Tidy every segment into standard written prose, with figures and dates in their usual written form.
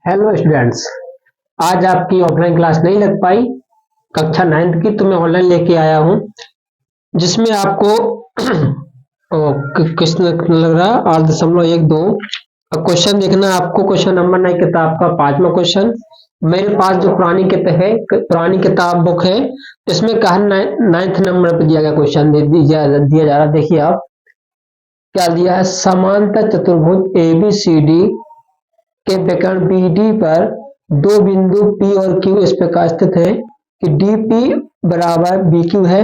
Hello students. आज आपकी offline class नहीं लग पाई कक्षा 9th की, तो मैं ऑनलाइन लेके आया हूँ जिसमें आपको कितना लग रहा 8.12 क्वेश्चन देखना है। आपको क्वेश्चन नंबर 9 किताब का 5वां क्वेश्चन। मेरे पास जो पुरानी किताब बुक है, इसमें कहा 9th नंबर पे दिया गया क्वेश्चन दिया जा रहा। देखिए आप क्या दिया है। समांतर चतुर्भुज ABCD के विकर्ण BD पर दो बिंदु P और Q इस प्रकार स्थित है कि DP बराबर BQ है।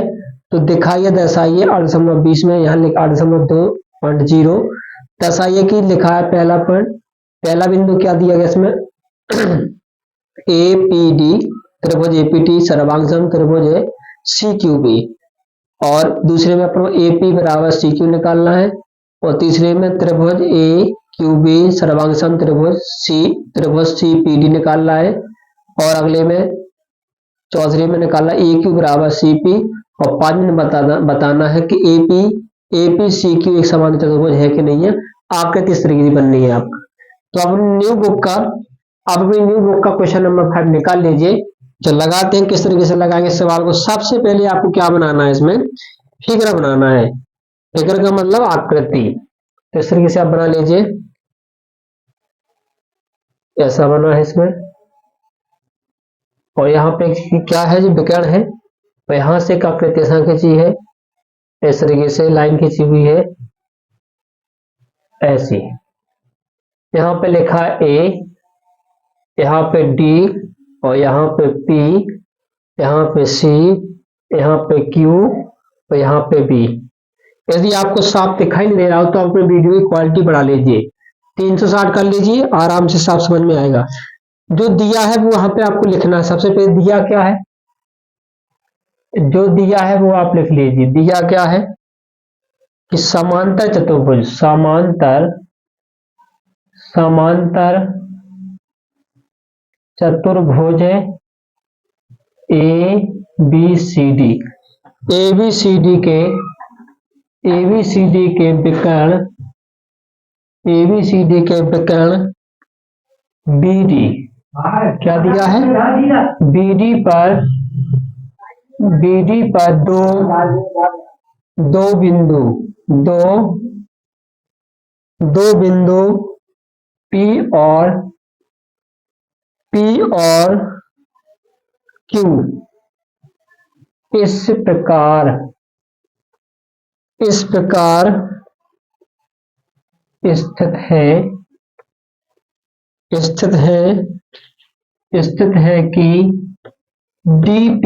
तो दिखाइए दर्शाइए 8.20 में, यहाँ लिखा 8.2.0 दर्शाइए कि लिखा है पहला पॉइंट। पहला बिंदु क्या दिया गया इसमें APD त्रिभुज APT सर्वांग त्रिभुज है CQB, और दूसरे में अपन AP बराबर CQ निकालना है, और तीसरे में त्रिभुज AQB सर्वांग त्रिभुज CPD निकालना है, और अगले में चौथे में निकालना AQ बराबर CP, और 5 में बताना है कि APCQ एक समान चतुर्भुज है कि नहीं है। आकृति इस तरीके की बननी है आपका। तो अपनी न्यू बुक का क्वेश्चन नंबर 5 निकाल लीजिए। जो लगाते हैं किस तरीके से लगाएंगे सवाल को। सबसे पहले आपको क्या बनाना है, इसमें फिगर बनाना है। फिगर का मतलब आकृति। तो इस तरीके से आप बना लीजिए। ऐसा बना है इसमें, और यहाँ पे क्या है जो विकर्ण है, तो यहां से एक आकृति ऐसा खींची है, इस तरीके से लाइन खींची हुई है ऐसी। यहाँ पे लिखा है A, यहाँ पे D, और यहाँ पे P, यहाँ पे C, यहाँ पे Q, और यहाँ पे B। यदि आपको साफ दिखाई नहीं दे रहा हो तो अपने वीडियो की क्वालिटी बढ़ा लीजिए, 360 कर लीजिए, आराम से साफ समझ में आएगा। जो दिया है वो वहां पे आपको लिखना है। सबसे पहले दिया क्या है, जो दिया है वो आप लिख लीजिए। दिया क्या है कि समांतर चतुर्भुज, समांतर चतुर्भुज ABCD के विकर्ण BD क्या दिया है, BD पर दो बिंदु P और Q इस प्रकार स्थित है कि DP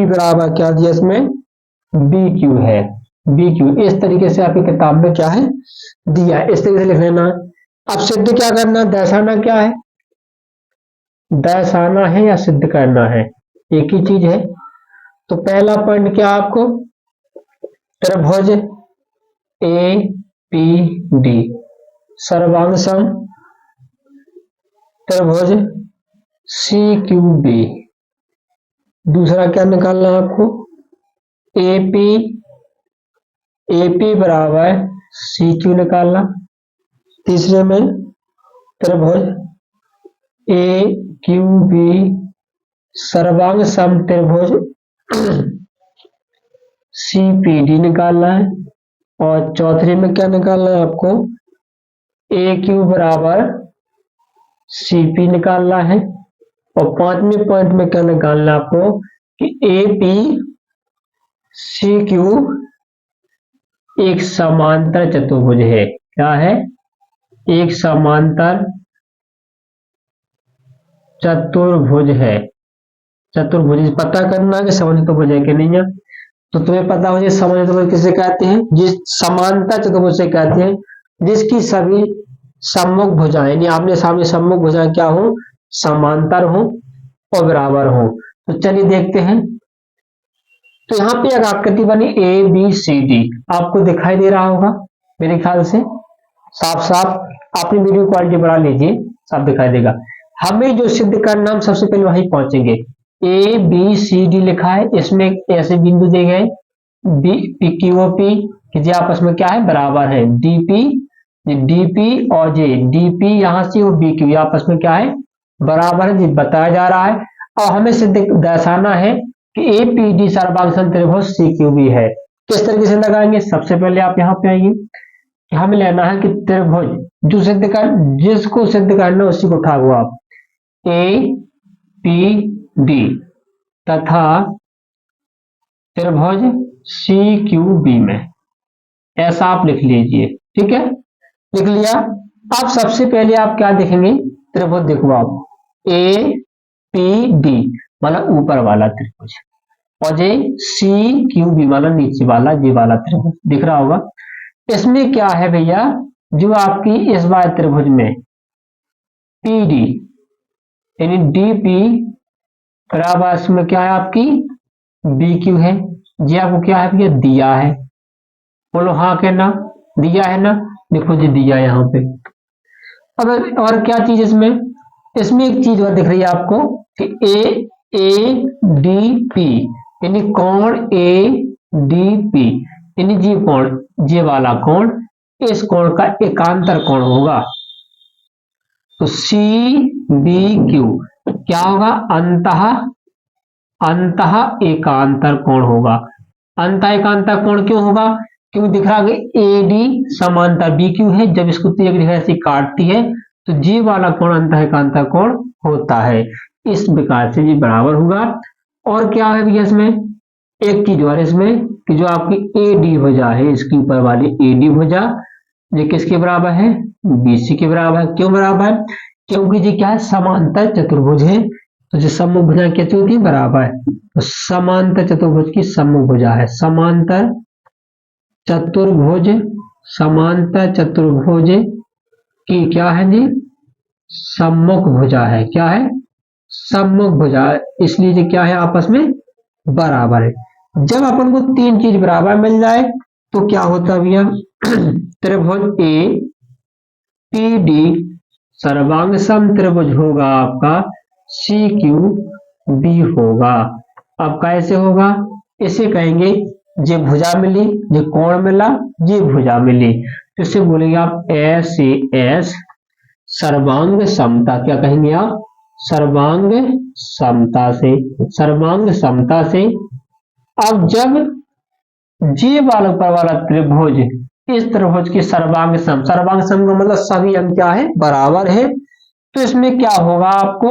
बराबर क्या दिया इसमें BQ है। BQ इस तरीके से आपकी किताब में क्या है दिया है, इस तरीके से लिख लेना। अब सिद्ध क्या करना, दर्शाना क्या है, दर्शाना है या सिद्ध करना है, एक ही चीज है। तो पहला पॉइंट क्या आपको, त्रिभुज APD सर्वांग त्रिभुज CQB। दूसरा क्या निकालना है आपको, AP बराबर CQ निकालना। तीसरे में त्रिभुज AQB सर्वांग त्रिभुज CPD निकालना है, और चौथे में क्या निकालना है आपको, AQ बराबर CP निकालना है, और 5वें पॉइंट में क्या निकालना है आपको कि APCQ एक समांतर चतुर्भुज है। क्या है, एक समांतर चतुर्भुज है। चतुर्भुज पता करना है कि समचतुर्भुज है कि नहीं है। तो तुम्हें पता हो जाए समचतुर्भुज किसे कहते हैं, जिस समांतर चतुर्भुज से कहते हैं जिसकी सभी सम्मुख भुजाएं, यानी आमने सामने सम्मुख भुजाएं क्या हो, समांतर हो और बराबर हो। तो चलिए देखते हैं। तो यहाँ पे एक आकृति बनी ABCD, आपको दिखाई दे रहा होगा मेरे ख्याल से साफ। अपनी वीडियो क्वालिटी बढ़ा लीजिए, साफ दिखाई देगा। हमें जो सिद्ध करना, हम सबसे पहले वहीं पहुंचेंगे। ABCD लिखा है, इसमें ऐसे बिंदु दिए गए PQOP कि जो आपस में क्या है बराबर है, DP ये डीपी और जे, डीपी यहां से और बी क्यू आपस में क्या है, बराबर है, बताया जा रहा है। और हमें सिद्ध दर्शाना है कि एपीडी सर्वांग त्रिभुज सी क्यू बी है। किस तरीके से लगाएंगे, सबसे पहले आप यहाँ पे आइए, हमें लेना है कि त्रिभुज जो सिद्ध कर, जिसको सिद्ध करना उसी को उठाओ आप, ए पी डी तथा त्रिभुज सी क्यू बी में, ऐसा आप लिख लीजिए। ठीक है, लिख लिया। अब सबसे पहले आप क्या देखेंगे, त्रिभुज देखो आप, ए पी डी मतलब ऊपर वाला त्रिभुज, और जे सी क्यू बी मतलब नीचे वाला, ये वाला त्रिभुज दिख रहा होगा। इसमें क्या है भैया, जो आपकी इस वाले त्रिभुज में पी डी यानी डी पी बराबर इसमें क्या है आपकी बी क्यू है, ये आपको क्या है भैया दिया है, बोलो हाँ के ना, दिया है ना, देखो जी दिया यहाँ पे। अब और क्या चीज इसमें, इसमें एक चीज और दिख रही है आपको कि ए डी पी यानी कोण ए डी पी यानी जी कोण, ये वाला कोण इस कोण का एकांतर कोण होगा। तो सी बी क्यू क्या होगा, अंतः एकांतर कोण होगा। अंतः एकांतर कोण क्यों होगा, क्योंकि दिख रहा है ए डी समांतर बी क्यू है, जब इसको ऐसे काटती है तो जी वाला कोण अंतः एकांतर कोण होता है। इस प्रकार से ये बराबर होगा। और क्या है भैया इसमें एक चीज और, इसमें कि जो आपकी ए डी भुजा है, इसके ऊपर वाली ए डी भुजा ये किसके बराबर है, बीसी के बराबर है। क्यों बराबर है, क्योंकि ये क्या है समांतर चतुर्भुज है, तो जो सम्मुख भुजा क्या होती है, बराबर है। तो समांतर चतुर्भुज की सम्मुख भुजा है, समांतर चतुर्भुज, समांतर चतुर्भुज की क्या है जी, सम्मुख भुजा है। क्या है, सम्मुख भुजा, इसलिए ये क्या है आपस में बराबर है। जब अपन को तीन चीज बराबर मिल जाए तो क्या होता है भैया, त्रिभुज ए पी डी सर्वांग सम त्रिभुज होगा आपका, सी क्यू बी होगा। अब कैसे होगा, इसे कहेंगे ये भुजा मिली, ये कोण मिला, ये भुजा मिली, तो इसे बोलेंगे आप एस ए एस सर्वांग समता। क्या कहेंगे आप, सर्वांग समता से, सर्वांग समता से। अब जब जी वाला ऊपर वाला त्रिभुज इस त्रिभुज की सर्वांग सम, सर्वांग सम का मतलब सभी अंक क्या है, बराबर है, तो इसमें क्या होगा आपको,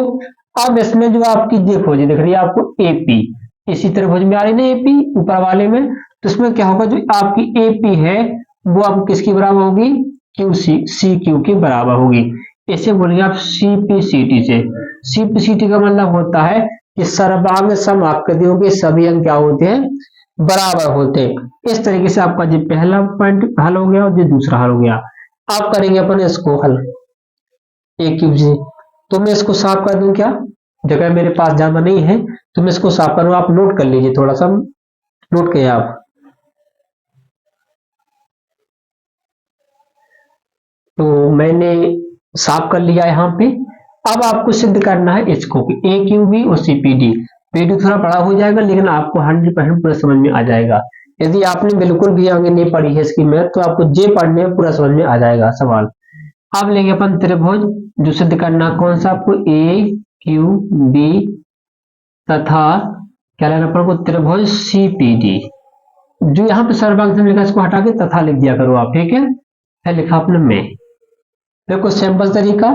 अब इसमें जो आपकी देखो जी दिख रही है आपको एपी, इसी त्रिभुज में आ रही ना एपी ऊपर वाले में, तो इसमें क्या होगा, जो आपकी एपी है वो आपको किसकी बराबर होगी, क्यू सी क्यू के बराबर होगी। इसे बोलेंगे आप सीपीसीटी से। सीपीसीटी का मतलब होता है कि सर्वांग सम आकृतियों के सभी अंक क्या होते हैं, बराबर होते हैं। इस तरीके से आपका जो पहला पॉइंट हल हो गया और जो दूसरा हल हो गया। आप करेंगे अपन इसको हल ए क्यूब से। तो मैं इसको साफ कर दूं क्या, जगह मेरे पास ज्यादा नहीं है तो मैं इसको साफ करूं, आप नोट कर लीजिए, थोड़ा सा नोट करिए आप। तो मैंने साफ कर लिया यहाँ पे। अब आपको सिद्ध करना है इसको ए क्यू बी और सीपीडी। पीडी थोड़ा बड़ा हो जाएगा लेकिन आपको 100% पूरा समझ में आ जाएगा। यदि आपने बिल्कुल भी आगे नहीं पढ़ी है इसकी मैथ तो आपको जे पढ़ने में पूरा समझ में आ जाएगा सवाल। अब लेंगे अपन त्रिभुज, जो सिद्ध करना कौन सा आपको, ए क्यू बी तथा क्या लेना अपन को, त्रिभुज सीपीडी। जो यहाँ पे सर्वांग सम लिखा इसको हटा के तथा लिख दिया करो आप, ठीक है लिखा आपने में। देखो सिंपल तरीका,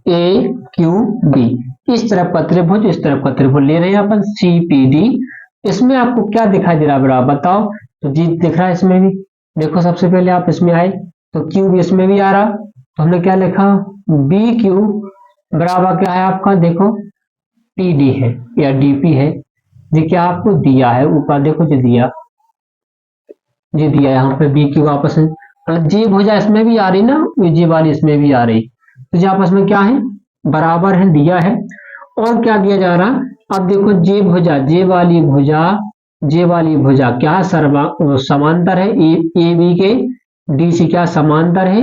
ए क्यू बी, इस तरफ का त्रिभुज इस तरफ का त्रिभुज ले रहे हैं अपन सीपीडी। इसमें आपको क्या दिखाई दे रहा है बड़ा बताओ, तो जी दिख रहा है इसमें भी। देखो सबसे पहले आप इसमें आए तो क्यू भी इसमें भी आ रहा, तो हमने क्या लिखा, बी क्यू बराबर क्या है आपका, देखो पीडी है या डीपी है। ये क्या आपको दिया है ऊपर, देखो जो दिया, ये दिया यहाँ पे बी क्यू आपस में, जे भुजा इसमें भी आ रही ना, जे वाली इसमें भी आ रही, तो ये आपस में क्या है, बराबर है, दिया है। और क्या दिया जा रहा, अब देखो जे भुजा, जे वाली भुजा, जे वाली भुजा क्या समांतर है ए बी के, डी सी क्या समांतर है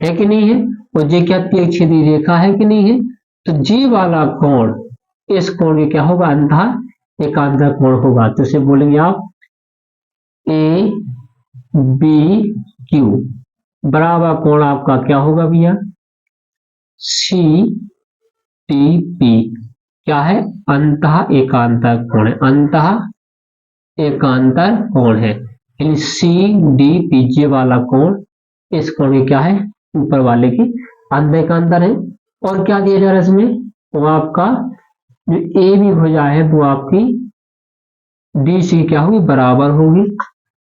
कि नहीं है, और जे क्या तिरछी रेखा है कि नहीं है। तो जे वाला कोण इस कोण के क्या होगा, अंतः एकांतर कोण होगा। तो इसे बोलेंगे आप ए बी क्यू, बराबर कोण आपका क्या होगा भैया, सी टी पी क्या है, अंतः एकांतर कोण है, अंतः एकांतर कोण है। यानी सी डी पी जे वाला कोण इस कोण की क्या है, ऊपर वाले की अंतः एकांतर है। और क्या दिया जा रहा है इसमें, वो आपका जो ए भी भुजा है वो आपकी डी सी क्या होगी, बराबर होगी।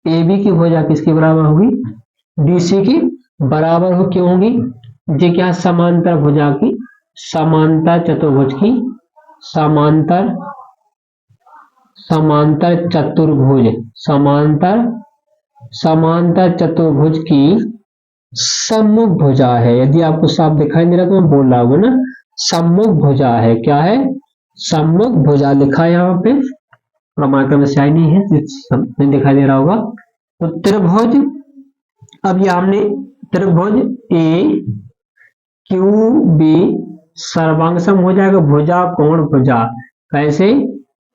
ए बी की भुजा किसके बराबर होगी, डी सी की बराबर हो, क्यों होगी, ये क्या समांतर भुजा की, समांतर चतुर्भुज की, समांतर समांतर चतुर्भुज, समांतर चतुर्भुज की सम्मुख भुजा है। यदि आपको साफ दिखाई दे रहा तो मैं बोल रहा हूँ ना, सम्मुख भुजा है, क्या है, सम्मुख भुजा लिखा है यहाँ पे, मार्कर में स्याही नहीं है नहीं दिखाई दे रहा होगा। तो त्रिभुज, अब ये हमने त्रिभुज ए क्यू बी सर्वांग सम हो जाएगा भुजा कोण भुजा, कैसे,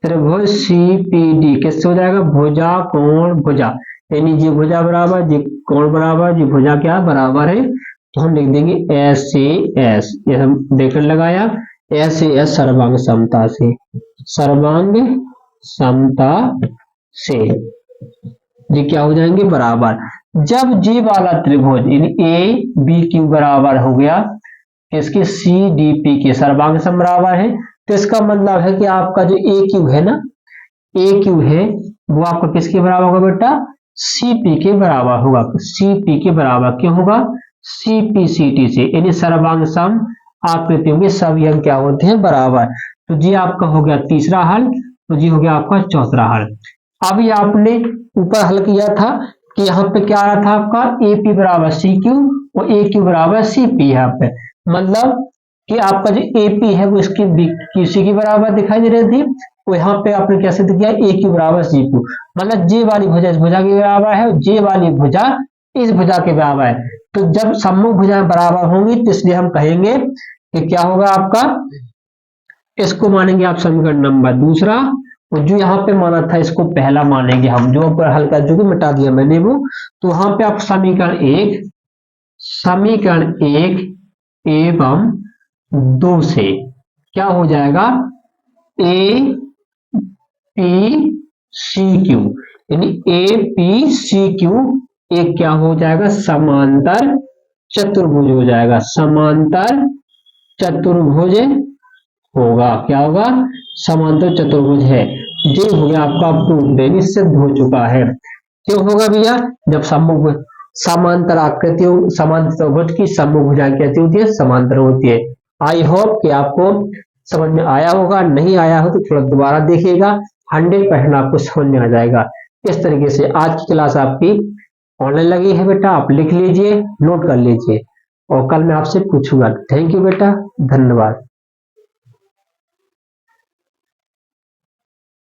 त्रिभुज सी पी डी किससे हो जाएगा, भुजा कोण भुजा, यानी जी भुजा बराबर जी कोण बराबर जी भुजा क्या बराबर है, तो हम लिख देंगे एस से एस, ये हम देखकर लगाया, एस से एस सर्वांग समता से, सर्वांग समता से ये क्या हो जाएंगे बराबर। जब जी वाला त्रिभुज यानी ए बी क्यू बराबर हो गया इसके सी डी पी के सर्वांग सम बराबर है, तो इसका मतलब है कि आपका जो ए क्यू है ना, ए क्यू है वो आपका किसके बराबर होगा बेटा, सी पी के बराबर होगा, सी पी के बराबर क्यों होगा, सी पी सी टी से, यानी सर्वांग सम आकृतियों के सभी अंग क्या होते हैं बराबर। तो जी आपका हो गया तीसरा हल, तो जी हो गया आपका चौथा हल। अभी आपने ऊपर हल किया था कि यहाँ पे क्या आ रहा था आपका ए पी बराबर सी क्यू और ए क्यू बराबर सी पी, यहाँ पे मतलब कि आपका जो ए पी है वो इसकी सी की बराबर दिखाई दे रही थी, तो यहाँ पे आपने क्या सिद्ध किया, ए क्यू बराबर सी क्यू, मतलब जे वाली भुजा इस भुजा के बराबर है, जे वाली भुजा इस भुजा के बराबर है। तो जब सम्मुख भुजाएं बराबर होंगी तो इसलिए हम कहेंगे कि क्या होगा आपका, इसको मानेंगे आप समीकरण नंबर दूसरा, और जो यहाँ पे माना था इसको पहला मानेंगे हम, जो ऊपर हल कर चुके मिटा दिया मैंने वो। तो वहां पे आप समीकरण एक एवं दो से क्या हो जाएगा, ए पी सी क्यू, यानी ए पी सी क्यू एक क्या हो जाएगा, समांतर चतुर्भुज हो जाएगा, समांतर चतुर्भुज होगा, क्या होगा, समांतर चतुर्भुज है। ये हो गया आपका प्रूफ सिद्ध हो चुका है। क्यों होगा भैया, जब सम्मुख समांतर आकृतियों समांतर चतुर्भुज की सम्मुख भुजाएं कैसी होती है, समांतर होती है। आई होप कि आपको समझ में आया होगा, नहीं आया हो तो थोड़ा दोबारा देखिएगा, 100% आपको समझ में आ जाएगा। इस तरीके से आज की क्लास आपकी ऑनलाइन लगी है बेटा, आप लिख लीजिए, नोट कर लीजिए और कल मैं आपसे पूछूंगा। थैंक यू बेटा, धन्यवाद।